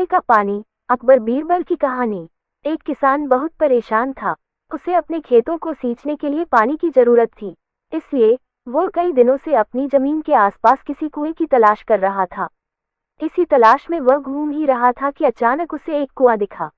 कुएं का पानी। अकबर बीरबल की कहानी। एक किसान बहुत परेशान था। उसे अपने खेतों को सींचने के लिए पानी की जरूरत थी। इसलिए वो कई दिनों से अपनी जमीन के आसपास किसी कुएं की तलाश कर रहा था। इसी तलाश में वह घूम ही रहा था कि अचानक उसे एक कुआं दिखा।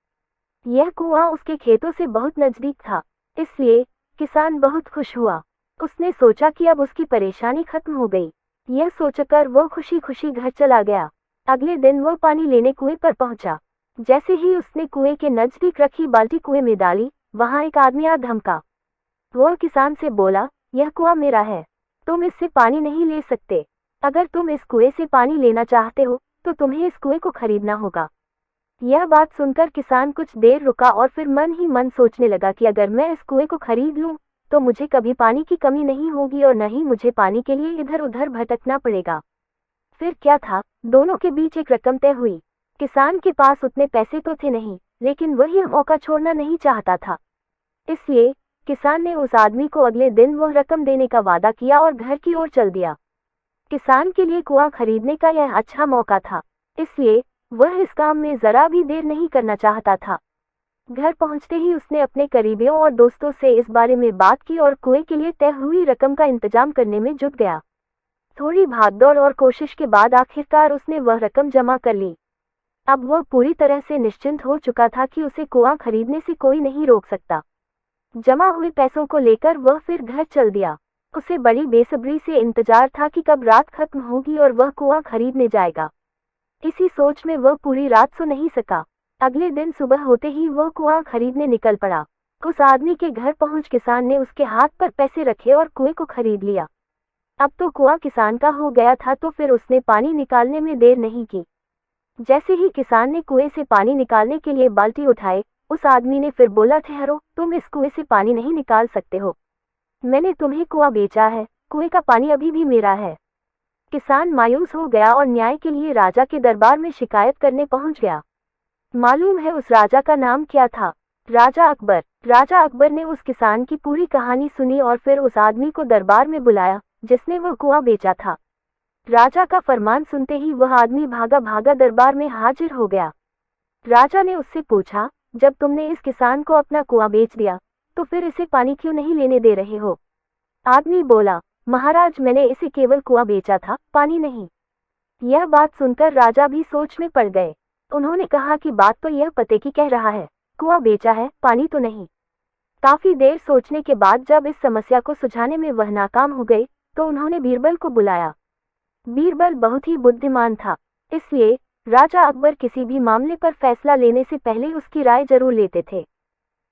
यह कुआं उसके खेतों से बहुत नजदीक था, इसलिए किसान बहुत खुश हुआ। उसने सोचा कि अब उसकी परेशानी खत्म हो गई। यह सोचकर वो खुशी खुशी घर चला गया। अगले दिन वो पानी लेने कुएं पर पहुंचा। जैसे ही उसने कुएं के नजदीक रखी बाल्टी कुएं में डाली, वहां एक आदमी आ धमका। वो किसान से बोला, यह कुआं मेरा है, तुम इससे पानी नहीं ले सकते। अगर तुम इस कुएं से पानी लेना चाहते हो तो तुम्हें इस कुएं को खरीदना होगा। यह बात सुनकर किसान कुछ देर रुका और फिर मन ही मन सोचने लगा कि अगर मैं इस कुएं को खरीद लूं तो मुझे कभी पानी की कमी नहीं होगी और न ही मुझे पानी के लिए इधर उधर भटकना पड़ेगा। फिर क्या था, दोनों के बीच एक रकम तय हुई। किसान के पास उतने पैसे तो थे नहीं, लेकिन वह यह मौका छोड़ना नहीं चाहता था। इसलिए किसान ने उस आदमी को अगले दिन वह रकम देने का वादा किया और घर की ओर चल दिया। किसान के लिए कुआं खरीदने का यह अच्छा मौका था, इसलिए वह इस काम में जरा भी देर नहीं करना चाहता था। घर पहुंचते ही उसने अपने करीबियों और दोस्तों से इस बारे में बात की और कुएं के लिए तय हुई रकम का इंतजाम करने में जुट गया। थोड़ी भागदौड़ और कोशिश के बाद आखिरकार उसने वह रकम जमा कर ली। अब वह पूरी तरह से निश्चिंत हो चुका था कि उसे कुआं खरीदने से कोई नहीं रोक सकता। जमा हुए पैसों को लेकर वह फिर घर चल दिया। उसे बड़ी बेसब्री से इंतजार था कि कब रात खत्म होगी और वह कुआं खरीदने जाएगा। इसी सोच में वह पूरी रात सो नहीं सका। अगले दिन सुबह होते ही वह कुआं खरीदने निकल पड़ा। उस आदमी के घर पहुंच किसान ने उसके हाथ पर पैसे रखे और कुएं को खरीद लिया। अब तो कुआं किसान का हो गया था, तो फिर उसने पानी निकालने में देर नहीं की। जैसे ही किसान ने कुएं से पानी निकालने के लिए बाल्टी उठाए, उस आदमी ने फिर बोला, ठहरो, तुम इस कुएं से पानी नहीं निकाल सकते हो। मैंने तुम्हें कुआं बेचा है, कुएं का पानी अभी भी मेरा है। किसान मायूस हो गया और न्याय के लिए राजा के दरबार में शिकायत करने पहुंच गया। मालूम है उस राजा का नाम क्या था? राजा अकबर। राजा अकबर ने उस किसान की पूरी कहानी सुनी और फिर उस आदमी को दरबार में बुलाया जिसने वह कुआं बेचा था। राजा का फरमान सुनते ही वह आदमी भागा भागा दरबार में हाजिर हो गया। राजा ने उससे पूछा, जब तुमने इस किसान को अपना कुआं बेच दिया तो फिर इसे पानी क्यों नहीं लेने दे रहे हो? आदमी बोला, महाराज, मैंने इसे केवल कुआं बेचा था, पानी नहीं। यह बात सुनकर राजा भी सोच में पड़ गए। उन्होंने कहा कि बात तो यह पते की कह रहा है, कुआं बेचा है, पानी तो नहीं। काफी देर सोचने के बाद जब इस समस्या को सुलझाने में वह नाकाम हो गए तो उन्होंने बीरबल को बुलाया। बीरबल बहुत ही बुद्धिमान था, इसलिए राजा अकबर किसी भी मामले पर फैसला लेने से पहले उसकी राय जरूर लेते थे।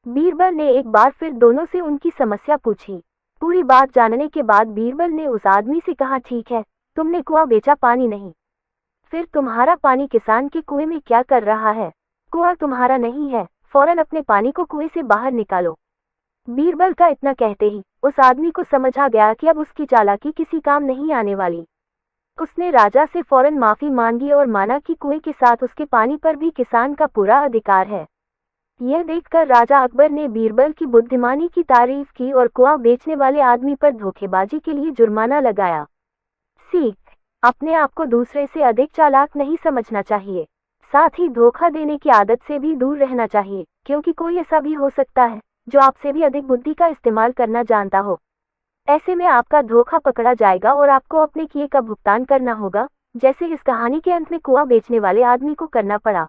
बीरबल ने एक बार फिर दोनों से उनकी समस्या पूछी। पूरी बात जानने के बाद बीरबल ने उस आदमी से कहा, ठीक है, तुमने कुआं बेचा, पानी नहीं, फिर तुम्हारा पानी किसान के कुएं में क्या कर रहा है? कुआं तुम्हारा नहीं है, फौरन अपने पानी को कुएं से बाहर निकालो। बीरबल का इतना कहते ही उस आदमी को समझ आ गया कि अब उसकी चालाकी किसी काम नहीं आने वाली। उसने राजा से फौरन माफी मांगी और माना कि कुएं के साथ उसके पानी पर भी किसान का पूरा अधिकार है। यह देखकर राजा अकबर ने बीरबल की बुद्धिमानी की तारीफ की और कुआं बेचने वाले आदमी पर धोखेबाजी के लिए जुर्माना लगाया। सीख, अपने आप को दूसरे से अधिक चालाक नहीं समझना चाहिए। साथ ही धोखा देने की आदत से भी दूर रहना चाहिए, क्योंकि कोई ऐसा भी हो सकता है जो आपसे भी अधिक बुद्धि का इस्तेमाल करना जानता हो। ऐसे में आपका धोखा पकड़ा जाएगा और आपको अपने किए का भुगतान करना होगा, जैसे इस कहानी के अंत में कुआं बेचने वाले आदमी को करना पड़ा।